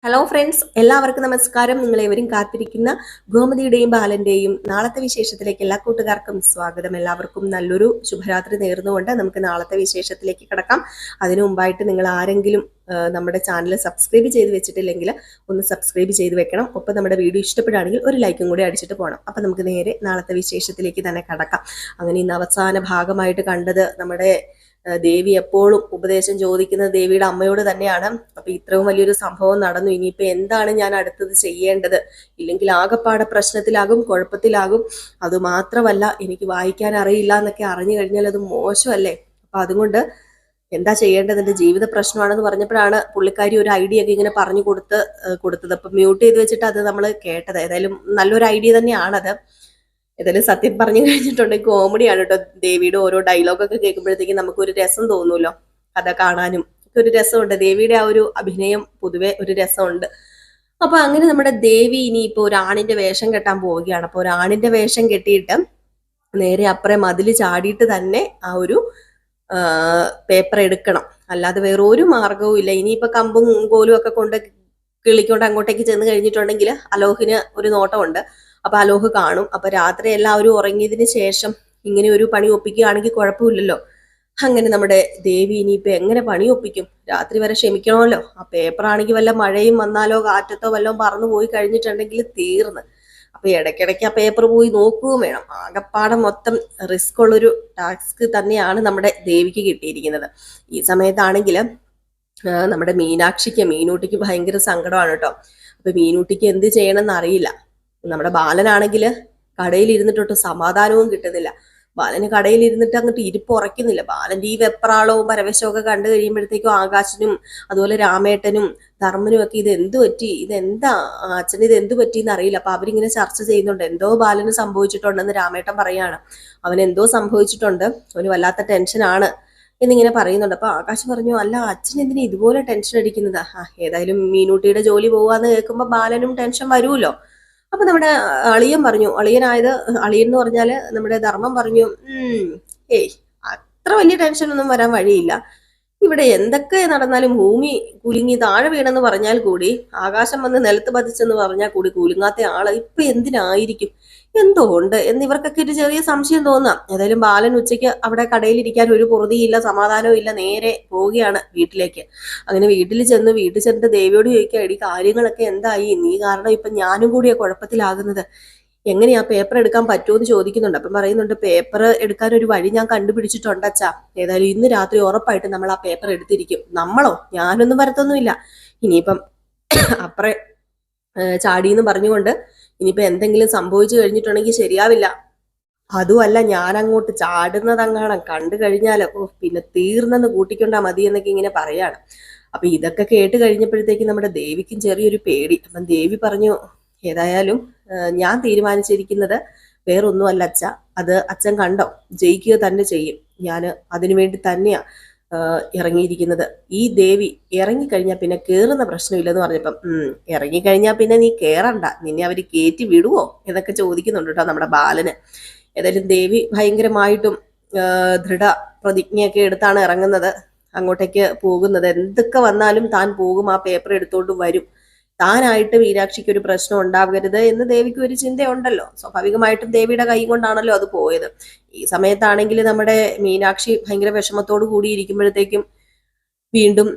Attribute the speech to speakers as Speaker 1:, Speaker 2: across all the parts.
Speaker 1: Hello friends, എല്ലാവർക്കും നമസ്കാരം. നിങ്ങളേവരും കാത്തിരിക്കുന്ന ഗോമതിയുടെയും ബാലന്റെയും നാളത്തെ വിശേഷത്തിലേക്ക് എല്ലാ കൂട്ടുകാർക്കും സ്വാഗതം. എല്ലാവർക്കും നല്ലൊരു ശുഭരാത്രി നേർന്നുകൊണ്ട് നമുക്ക് നാളത്തെ വിശേഷത്തിലേക്ക് കിടക്കാം. അതിനു മുമ്പായിട്ട് നിങ്ങൾ ആരെങ്കിലും നമ്മുടെ ചാനൽ സബ്സ്ക്രൈബ് ചെയ്ത് വെച്ചിട്ടില്ലെങ്കിൽ ഒന്ന് സബ്സ്ക്രൈബ് ചെയ്ത് വെക്കണം. ഒപ്പം നമ്മുടെ വീഡിയോ ഇഷ്ടപ്പെടുകയാണെങ്കിൽ ഒരു ലൈക്കും കൂടി അടിച്ചിട്ട് പോകണം. അപ്പം നമുക്ക് നേരെ നാളത്തെ വിശേഷത്തിലേക്ക് തന്നെ കിടക്കാം. അങ്ങനെ ഇന്ന് അവസാന ഭാഗമായിട്ട് കണ്ടത് നമ്മുടെ ദേവി എപ്പോഴും ഉപദേശം ചോദിക്കുന്നത് ദേവിയുടെ അമ്മയോട് തന്നെയാണ്. അപ്പൊ ഇത്രയും വലിയൊരു സംഭവം നടന്നു, ഇനിയിപ്പോ എന്താണ് ഞാൻ അടുത്തത് ചെയ്യേണ്ടത്? ഇല്ലെങ്കിൽ ആകെപ്പാടെ പ്രശ്നത്തിലാകും, കുഴപ്പത്തിലാകും. അതുമാത്രമല്ല, എനിക്ക് വായിക്കാൻ അറിയില്ല എന്നൊക്കെ അറിഞ്ഞു കഴിഞ്ഞാൽ അത് മോശമല്ലേ? അപ്പൊ അതുകൊണ്ട് എന്താ ചെയ്യേണ്ടത്, എന്റെ ജീവിത പ്രശ്നമാണെന്ന് പറഞ്ഞപ്പോഴാണ് പുള്ളിക്കാരി ഒരു ഐഡിയ ഒക്കെ ഇങ്ങനെ പറഞ്ഞു കൊടുത്തത്. അപ്പൊ മ്യൂട്ട് ചെയ്ത് വെച്ചിട്ട് അത് നമ്മൾ കേട്ടത്. ഏതായാലും നല്ലൊരു ഐഡിയ തന്നെയാണത്. ഏതായാലും സത്യം പറഞ്ഞു കഴിഞ്ഞിട്ടുണ്ടെങ്കിൽ കോമഡിയാണ് കേട്ടോ. ദേവിയുടെ ഓരോ ഡയലോഗൊക്കെ കേൾക്കുമ്പോഴത്തേക്കും നമുക്കൊരു രസം തോന്നൂല്ലോ, കഥ കാണാനും ഒക്കെ ഒരു രസമുണ്ട്. ദേവിയുടെ ആ ഒരു അഭിനയം പൊതുവെ ഒരു രസമുണ്ട്. അപ്പൊ അങ്ങനെ നമ്മുടെ ദേവി ഇനിയിപ്പോ ഒരാണിന്റെ വേഷം കെട്ടാൻ പോവുകയാണ്. അപ്പൊ ഒരാണിന്റെ വേഷം കെട്ടിയിട്ട് നേരെ അപ്പുറം മതില് ചാടിയിട്ട് തന്നെ ആ ഒരു പേപ്പർ എടുക്കണം. അല്ലാതെ വേറെ ഒരു മാർഗവും ഇല്ല. ഇനിയിപ്പോ കമ്പും കോലും ഒക്കെ കൊണ്ട് കിളിക്കൊണ്ട് അങ്ങോട്ടേക്ക് ചെന്ന് കഴിഞ്ഞിട്ടുണ്ടെങ്കിൽ അലോഹിന് ഒരു നോട്ടമുണ്ട്. അപ്പൊ അലോഹ് കാണും. അപ്പൊ രാത്രി എല്ലാവരും ഉറങ്ങിയതിന് ശേഷം ഇങ്ങനെ ഒരു പണി ഒപ്പിക്കുകയാണെങ്കിൽ കുഴപ്പമില്ലല്ലോ. അങ്ങനെ നമ്മുടെ ദേവി ഇനിയിപ്പോ എങ്ങനെ പണി ഒപ്പിക്കും? രാത്രി വരെ ക്ഷമിക്കണമല്ലോ. ആ പേപ്പർ ആണെങ്കിൽ വല്ല മഴയും വന്നാലോ കാറ്റത്തോ വല്ലതും പറന്നു പോയി കഴിഞ്ഞിട്ടുണ്ടെങ്കിൽ തീർന്ന്. അപ്പൊ ഇടയ്ക്കിടയ്ക്ക് ആ പേപ്പർ പോയി നോക്കുകയും വേണം. ആകപ്പാടെ മൊത്തം റിസ്ക് ഉള്ളൊരു ടാസ്ക് തന്നെയാണ് നമ്മുടെ ദേവിക്ക് കിട്ടിയിരിക്കുന്നത്. ഈ സമയത്താണെങ്കിൽ നമ്മുടെ മീനൂട്ടിക്ക് ഭയങ്കര സങ്കടമാണ് കേട്ടോ. അപ്പൊ മീനൂട്ടിക്ക് എന്ത് ചെയ്യണമെന്ന് അറിയില്ല. നമ്മുടെ ബാലനാണെങ്കിൽ കടയിൽ ഇരുന്നിട്ടൊട്ട് സമാധാനവും കിട്ടുന്നില്ല. ബാലന് കടയിൽ ഇരുന്നിട്ട് അങ്ങോട്ട് ഇരിപ്പ് ഉറയ്ക്കുന്നില്ല. ബാലന്റെ ഈ വെപ്രാളവും പരവേശവും ഒക്കെ കണ്ടു കഴിയുമ്പോഴത്തേക്കും ആകാശനും അതുപോലെ രാമേട്ടനും ധർമ്മനും ഒക്കെ ഇത് എന്തു പറ്റി, ഇതെന്താ അച്ഛന്, ഇത് എന്തു പറ്റിയെന്ന് അറിയില്ല. അപ്പൊ അവരിങ്ങനെ ചർച്ച ചെയ്യുന്നുണ്ട്. എന്തോ ബാലന് സംഭവിച്ചിട്ടുണ്ടെന്ന് രാമേട്ടൻ പറയാണ്. അവൻ എന്തോ സംഭവിച്ചിട്ടുണ്ട്, അവന് വല്ലാത്ത ടെൻഷനാണ് എന്നിങ്ങനെ പറയുന്നുണ്ട്. അപ്പൊ ആകാശ് പറഞ്ഞു, അല്ല അച്ഛൻ എന്തിനാ ഇതുപോലെ ടെൻഷൻ അടിക്കുന്നത്? ഏതായാലും മീനൂട്ടിയുടെ ജോലി പോവാന്ന് കേൾക്കുമ്പോ ബാലനും ടെൻഷൻ വരുമല്ലോ. അപ്പൊ നമ്മുടെ അളിയൻ പറഞ്ഞു, അളിയൻ എന്ന് പറഞ്ഞാല് നമ്മുടെ ധർമ്മം പറഞ്ഞു, ഏയ് അത്ര വലിയ ടെൻഷൻ ഒന്നും വരാൻ വഴിയില്ല. ഇവിടെ എന്തൊക്കെ നടന്നാലും ഭൂമി കുലുങ്ങി താഴെ വീണെന്ന് പറഞ്ഞാൽ കൂടി, ആകാശം വന്ന് നിലത്ത് പതിച്ചെന്ന് പറഞ്ഞാൽ കൂടി കുലുങ്ങാത്ത ആള് ഇപ്പൊ എന്തിനായിരിക്കും, എന്തോ ഉണ്ട് എന്ന് ഇവർക്കൊക്കെ ഒരു ചെറിയ സംശയം തോന്നാം. ഏതായാലും ബാലൻ ഉച്ചയ്ക്ക് അവിടെ കടയിലിരിക്കാൻ ഒരു പൊറുതിയില്ല, സമാധാനവും ഇല്ല. നേരെ പോവുകയാണ് വീട്ടിലേക്ക്. അങ്ങനെ വീട്ടിൽ ചെന്നിട്ട് ദേവിയോട് ചോദിക്കുക, എടി കാര്യങ്ങളൊക്കെ എന്തായി? നീ കാരണം ഇപ്പൊ ഞാനും കൂടിയാ കുഴപ്പത്തിലാകുന്നത്. എങ്ങനെയാ പേപ്പർ എടുക്കാൻ പറ്റുമോ എന്ന് ചോദിക്കുന്നുണ്ട്. അപ്പം പറയുന്നുണ്ട്, പേപ്പർ എടുക്കാൻ ഒരു വഴി ഞാൻ കണ്ടുപിടിച്ചിട്ടുണ്ട് അച്ഛാ. ഏതായാലും ഇന്ന് രാത്രി ഉറപ്പായിട്ട് നമ്മൾ ആ പേപ്പർ എടുത്തിരിക്കും. നമ്മളോ? ഞാനൊന്നും വരത്തൊന്നുമില്ല. ഇനിയിപ്പം അപ്പറേ ചാടിയെന്ന് പറഞ്ഞുകൊണ്ട് ഇനിയിപ്പോ എന്തെങ്കിലും സംഭവിച്ചു കഴിഞ്ഞിട്ടുണ്ടെങ്കിൽ ശരിയാവില്ല. അതുമല്ല, ഞാൻ അങ്ങോട്ട് ചാടുന്നതങ്ങാണം കണ്ടു കഴിഞ്ഞാലോ പിന്നെ തീർന്നെന്ന് കൂട്ടിക്കൊണ്ടാ മതി എന്നൊക്കെ ഇങ്ങനെ പറയാണ്. അപ്പൊ ഇതൊക്കെ കേട്ട് കഴിഞ്ഞപ്പോഴത്തേക്ക് നമ്മുടെ ദേവിക്കും ചെറിയൊരു പേടി. അപ്പം ദേവി പറഞ്ഞു, ഏതായാലും ഞാൻ തീരുമാനിച്ചിരിക്കുന്നത് വേറൊന്നുമല്ല അച്ഛ, അത് അച്ഛൻ കണ്ടോ, ജയിക്കുക തന്നെ ചെയ്യും. ഞാൻ അതിനുവേണ്ടി തന്നെയാ ഇറങ്ങിയിരിക്കുന്നത്. ഈ ദേവി ഇറങ്ങിക്കഴിഞ്ഞാൽ പിന്നെ കേറുന്ന പ്രശ്നമില്ലെന്ന് പറഞ്ഞപ്പം, ഇറങ്ങിക്കഴിഞ്ഞാൽ പിന്നെ നീ കേറണ്ട, നിന്നെ അവര് കയറ്റി വിടുവോ എന്നൊക്കെ ചോദിക്കുന്നുണ്ട് കേട്ടോ നമ്മുടെ ബാലന്. ഏതായാലും ദേവി ഭയങ്കരമായിട്ടും ദൃഢ പ്രതിജ്ഞയൊക്കെ എടുത്താണ് ഇറങ്ങുന്നത്, അങ്ങോട്ടേക്ക് പോകുന്നത്. എന്തൊക്കെ വന്നാലും താൻ പോകും, ആ പേപ്പർ എടുത്തോണ്ട് വരും. താനായിട്ട് മീനാക്ഷിക്ക് ഒരു പ്രശ്നം ഉണ്ടാകരുത് എന്ന് ദേവിക്ക് ഒരു ചിന്തയുണ്ടല്ലോ. സ്വാഭാവികമായിട്ടും ദേവിയുടെ കൈ കൊണ്ടാണല്ലോ അത് പോയത്. ഈ സമയത്താണെങ്കിൽ നമ്മുടെ മീനാക്ഷി ഭയങ്കര വിഷമത്തോടു കൂടി ഇരിക്കുമ്പോഴത്തേക്കും വീണ്ടും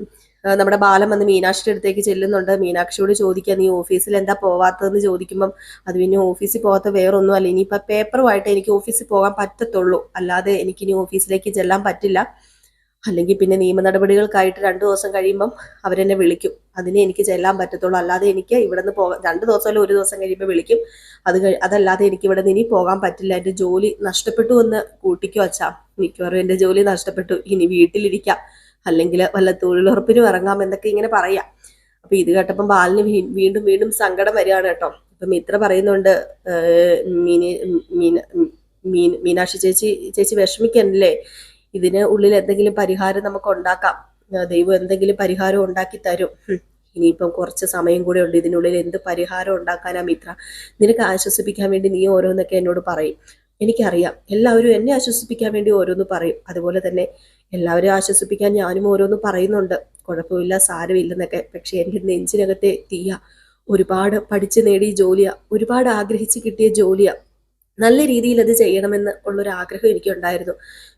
Speaker 1: നമ്മുടെ ബാലൻ വന്ന് മീനാക്ഷിയുടെ അടുത്തേക്ക് ചെല്ലുന്നുണ്ട്. മീനാക്ഷിയോട് ചോദിക്കുക, നീ ഓഫീസിൽ എന്താ പോവാത്തതെന്ന് ചോദിക്കുമ്പം, അത് പിന്നെ ഓഫീസിൽ പോകാത്ത വേറൊന്നും അല്ല, ഇനിയിപ്പോ പേപ്പറുമായിട്ട് എനിക്ക് ഓഫീസിൽ പോകാൻ പറ്റത്തുള്ളൂ, അല്ലാതെ എനിക്കിനി ഓഫീസിലേക്ക് ചെല്ലാൻ പറ്റില്ല. അല്ലെങ്കിൽ പിന്നെ നിയമ നടപടികൾക്കായിട്ട് 2 ദിവസം കഴിയുമ്പം അവരെന്നെ വിളിക്കും, അതിനെ എനിക്ക് ചെല്ലാൻ പറ്റത്തുള്ളൂ. അല്ലാതെ എനിക്ക് ഇവിടെ നിന്ന് പോകാൻ 2 ദിവസം അല്ല 1 ദിവസം കഴിയുമ്പോൾ വിളിക്കും. അതല്ലാതെ എനിക്ക് ഇവിടെ നിന്ന് ഇനി പോകാൻ പറ്റില്ല. എൻ്റെ ജോലി നഷ്ടപ്പെട്ടു എന്ന് കൂട്ടിക്കോ അച്ഛാ. മിക്കവാറും എൻ്റെ ജോലി നഷ്ടപ്പെട്ടു, ഇനി വീട്ടിലിരിക്കാം, അല്ലെങ്കിൽ വല്ല തൊഴിലുറപ്പിനും ഇറങ്ങാം എന്നൊക്കെ ഇങ്ങനെ പറയാം. അപ്പൊ ഇത് കേട്ടപ്പം ബാലിന് വീണ്ടും വീണ്ടും സങ്കടം വരികയാണ് കേട്ടോ. അപ്പൊ മിത്ര പറയുന്നുണ്ട്, മീനാക്ഷി ചേച്ചി വിഷമിക്കണ്ടല്ലേ, ഇതിന് ഉള്ളിൽ എന്തെങ്കിലും പരിഹാരം നമുക്ക് ഉണ്ടാക്കാം. ദൈവം എന്തെങ്കിലും പരിഹാരം ഉണ്ടാക്കി തരും. ഇനിയിപ്പം കുറച്ച് സമയം കൂടെ ഉണ്ട്, ഇതിനുള്ളിൽ എന്ത് പരിഹാരം ഉണ്ടാക്കാനാ മിത്ര? നിനക്ക് ആശ്വസിപ്പിക്കാൻ വേണ്ടി നീ ഓരോന്നൊക്കെ എന്നോട് പറയും. എനിക്കറിയാം, എല്ലാവരും എന്നെ ആശ്വസിപ്പിക്കാൻ വേണ്ടി ഓരോന്ന് പറയും. അതുപോലെ തന്നെ എല്ലാവരും ആശ്വസിപ്പിക്കാൻ ഞാനും ഓരോന്ന് പറയുന്നുണ്ട്. കുഴപ്പമില്ല, സാരമില്ലെന്നൊക്കെ. പക്ഷെ എൻ്റെ നെഞ്ചിനകത്തെ തീയ. ഒരുപാട് പഠിച്ചു നേടിയ ജോലിയാ, ഒരുപാട് ആഗ്രഹിച്ച് കിട്ടിയ ജോലിയാ. നല്ല രീതിയിൽ അത് ചെയ്യണമെന്ന് ഉള്ളൊരു ആഗ്രഹം എനിക്കുണ്ടായിരുന്നു.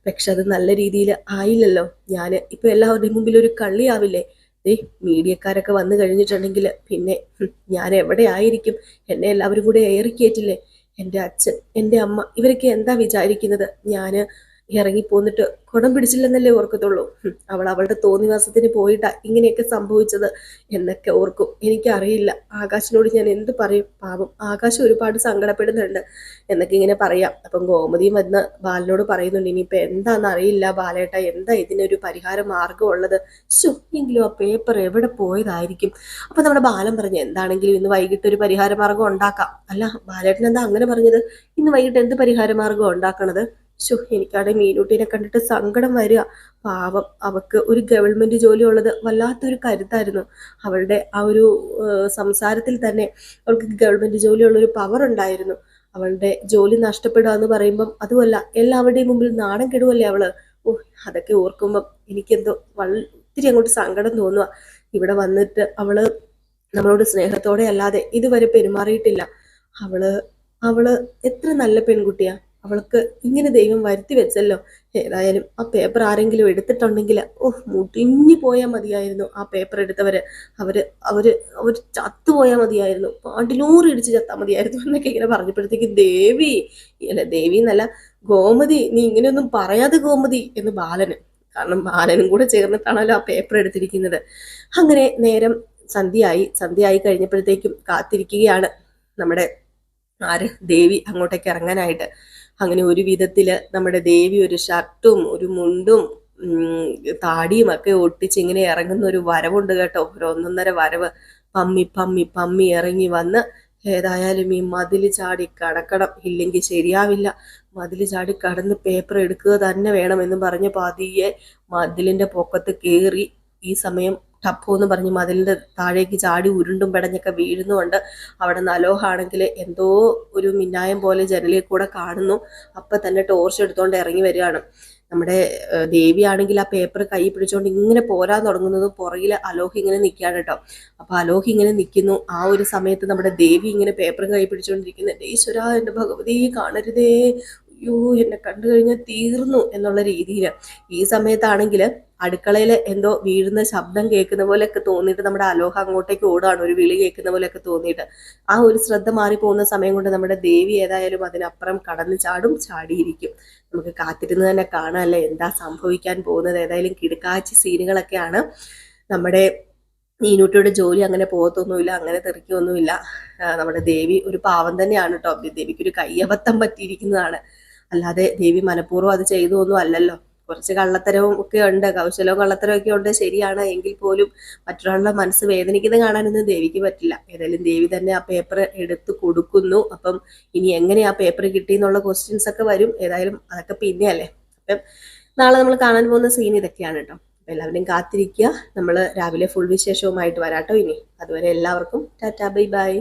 Speaker 1: പക്ഷെ അത് നല്ല രീതിയിൽ ആയില്ലല്ലോ. ഞാൻ ഇപ്പൊ എല്ലാവരുടെയും മുമ്പിൽ ഒരു കള്ളിയാവില്ലേ? മീഡിയക്കാരൊക്കെ വന്നു കഴിഞ്ഞിട്ടുണ്ടെങ്കിൽ പിന്നെ ഞാൻ എവിടെ ആയിരിക്കും? എന്നെ എല്ലാവരും കൂടെ ഏറിക്കേറ്റില്ലേ? എൻ്റെ അച്ഛൻ, എൻ്റെ അമ്മ, ഇവരൊക്കെ എന്താ വിചാരിക്കുന്നത്? ഞാൻ ഇറങ്ങിപ്പോന്നിട്ട് കുടം പിടിച്ചില്ലെന്നല്ലേ ഓർക്കത്തുള്ളൂ. അവൾ അവളുടെ തോന്നിവാസത്തിന് പോയിട്ടാ ഇങ്ങനെയൊക്കെ സംഭവിച്ചത് എന്നൊക്കെ ഓർക്കും. എനിക്കറിയില്ല ആകാശിനോട് ഞാൻ എന്ത് പറയും. പാവം ആകാശം ഒരുപാട് സങ്കടപ്പെടുന്നുണ്ട് എന്നൊക്കെ ഇങ്ങനെ പറയാം. അപ്പം ഗോമതിയും വന്ന് ബാലനോട് പറയുന്നുണ്ട്, ഇനിയിപ്പോൾ എന്താണെന്ന് അറിയില്ല ബാലേട്ട, എന്താ ഇതിനൊരു പരിഹാര മാർഗം ഉള്ളത്? എങ്കിലും ആ പേപ്പർ എവിടെ പോയതായിരിക്കും? അപ്പൊ നമ്മുടെ ബാലൻ പറഞ്ഞു, എന്താണെങ്കിലും ഇന്ന് വൈകിട്ട് ഒരു പരിഹാര മാർഗം ഉണ്ടാക്കാം. അല്ല ബാലേട്ടൻ എന്താ അങ്ങനെ പറഞ്ഞത്? ഇന്ന് വൈകിട്ട് എന്ത് പരിഹാര മാർഗം ഉണ്ടാക്കണത്? എനിക്കാണെങ്കിൽ മീനൂട്ടിനെ കണ്ടിട്ട് സങ്കടം വരിക. പാവം, അവക്ക് ഒരു ഗവൺമെന്റ് ജോലി ഉള്ളത് വല്ലാത്തൊരു കരുത്തായിരുന്നു. അവളുടെ ആ ഒരു സംസാരത്തിൽ തന്നെ അവൾക്ക് ഗവൺമെന്റ് ജോലിയുള്ളൊരു പവർ ഉണ്ടായിരുന്നു. അവളുടെ ജോലി നഷ്ടപ്പെടുക എന്ന് പറയുമ്പം അതുമല്ല, എല്ലാവരുടെയും മുമ്പിൽ നാണം കെടുവല്ലേ അവള്. അതൊക്കെ ഓർക്കുമ്പം എനിക്കെന്തോ ഒത്തിരി അങ്ങോട്ട് സങ്കടം തോന്നുക. ഇവിടെ വന്നിട്ട് അവള് നമ്മളോട് സ്നേഹത്തോടെ അല്ലാതെ ഇതുവരെ പെരുമാറിയിട്ടില്ല. അവള് എത്ര നല്ല പെൺകുട്ടിയാ. അവൾക്ക് ഇങ്ങനെ ദൈവം വരുത്തി വെച്ചല്ലോ. ഏതായാലും ആ പേപ്പർ ആരെങ്കിലും എടുത്തിട്ടുണ്ടെങ്കിൽ മുടിഞ്ഞു പോയാൽ മതിയായിരുന്നു. ആ പേപ്പർ എടുത്തവര് അവര് അവര് അവര് ചത്തുപോയാൽ മതിയായിരുന്നു. പാണ്ടിലൂറി ഇടിച്ച് ചത്താൽ മതിയായിരുന്നു എന്നൊക്കെ ഇങ്ങനെ പറഞ്ഞപ്പോഴത്തേക്ക് ദേവി, അല്ല ദേവി എന്നല്ല, ഗോമതി, നീ ഇങ്ങനെയൊന്നും പറയാതെ ഗോമതി എന്ന് ബാലന്. കാരണം ബാലനും കൂടെ ചേർന്നിട്ടാണല്ലോ ആ പേപ്പർ എടുത്തിരിക്കുന്നത്. അങ്ങനെ നേരം സന്ധ്യയായി കഴിഞ്ഞപ്പോഴത്തേക്കും കാത്തിരിക്കുകയാണ് നമ്മുടെ ദേവി അങ്ങോട്ടേക്ക് ഇറങ്ങാനായിട്ട്. അങ്ങനെ ഒരു വിധത്തില് നമ്മുടെ ദേവി ഒരു ഷർട്ടും ഒരു മുണ്ടും താടിയും ഒക്കെ ഒട്ടിച്ച് ഇങ്ങനെ ഇറങ്ങുന്ന ഒരു വരവുണ്ട് കേട്ടോ. ഒരു ഒന്നൊന്നര വരവ്. പമ്മി പമ്മി പമ്മി ഇറങ്ങി വന്ന് ഏതായാലും ഈ മതില് ചാടി കടക്കണം, ഇല്ലെങ്കിൽ ശരിയാവില്ല. മതില് ചാടി കടന്ന് പേപ്പർ എടുക്കുക തന്നെ വേണമെന്ന് പറഞ്ഞ് പതിയെ മതിലിന്റെ പൊക്കത്ത് കയറി. ഈ സമയം ടപ്പോ എന്ന് പറഞ്ഞ് മതിലിന്റെ താഴേക്ക് ചാടി ഉരുണ്ടും പെടഞ്ഞൊക്കെ വീഴുന്നുണ്ട്. അവിടെ നലോഹാണെങ്കിൽ എന്തോ ഒരു മിന്നായം പോലെ ജനലിൽ കൂടെ കാണുന്നു. അപ്പൊ തന്നെ ടോർച്ച് എടുത്തോണ്ട് ഇറങ്ങി വരികയാണ്. നമ്മുടെ ദേവിയാണെങ്കിൽ ആ പേപ്പർ കൈ പിടിച്ചോണ്ട് ഇങ്ങനെ പോരാൻ തുടങ്ങുന്നതും പുറകിൽ അലോഹി ഇങ്ങനെ നിൽക്കുകയാണ് കേട്ടോ. അപ്പൊ അലോഹി ഇങ്ങനെ നിൽക്കുന്നു. ആ ഒരു സമയത്ത് നമ്മുടെ ദേവി ഇങ്ങനെ പേപ്പർ കൈ പിടിച്ചോണ്ടിരിക്കുന്നു. ഈശ്വര, എന്റെ ഭഗവതി കാണരുതേ, അയ്യോ എന്നെ കണ്ടു കഴിഞ്ഞാൽ തീർന്നു എന്നുള്ള രീതിയിൽ. ഈ സമയത്താണെങ്കിൽ അടുക്കളയിൽ എന്തോ വീഴുന്ന ശബ്ദം കേൾക്കുന്ന പോലെയൊക്കെ തോന്നിയിട്ട് നമ്മുടെ അലോഹ അങ്ങോട്ടേക്ക് ഓടാണ്, ഒരു വിളി കേൾക്കുന്ന പോലെയൊക്കെ തോന്നിയിട്ട്. ആ ഒരു ശ്രദ്ധ മാറിപ്പോകുന്ന സമയം കൊണ്ട് നമ്മുടെ ദേവി ഏതായാലും അതിനപ്പുറം കടന്നു ചാടിയിരിക്കും. നമുക്ക് കാത്തിരുന്ന് തന്നെ കാണാമല്ലേ എന്താ സംഭവിക്കാൻ പോകുന്നത്. ഏതായാലും കിടുക്കാച്ചി സീനുകളൊക്കെയാണ്. നമ്മുടെ മീനൂട്ടിയുടെ ജോലി അങ്ങനെ പോകത്തൊന്നുമില്ല, അങ്ങനെ തെറിക്കൊന്നുമില്ല. നമ്മുടെ ദേവി ഒരു പാവം തന്നെയാണ് കേട്ടോ. ദേവിക്ക് ഒരു കയ്യബദ്ധം പറ്റിയിരിക്കുന്നതാണ്. അല്ലാതെ ദേവി മനഃപൂർവ്വം അത് ചെയ്തൊന്നും അല്ലല്ലോ. കുറച്ച് കള്ളത്തരവും ഒക്കെ ഉണ്ട്, കൗശലവും കള്ളത്തരവും ഒക്കെ ഉണ്ട്, ശരിയാണ്. എങ്കിൽ പോലും മറ്റൊരാളുടെ മനസ്സ് വേദനിക്കുന്നത് കാണാനൊന്നും ദേവിക്ക് പറ്റില്ല. ഏതായാലും ദേവി തന്നെ ആ പേപ്പർ എടുത്ത് കൊടുക്കുന്നു. അപ്പം ഇനി എങ്ങനെ ആ പേപ്പർ കിട്ടി എന്നുള്ള ക്വസ്റ്റ്യൻസ് ഒക്കെ വരും. ഏതായാലും അതൊക്കെ പിന്നെയല്ലേ. അപ്പം നാളെ നമ്മൾ കാണാൻ പോകുന്ന സീൻ ഇതൊക്കെയാണ് കേട്ടോ. അപ്പം എല്ലാവരും കാത്തിരിക്കുക. നമ്മൾ രാവിലെ ഫുൾ വിശേഷവുമായിട്ട് വരാട്ടോ ഇനി. അതുവരെ എല്ലാവർക്കും ടാറ്റാ, ബൈ ബൈ.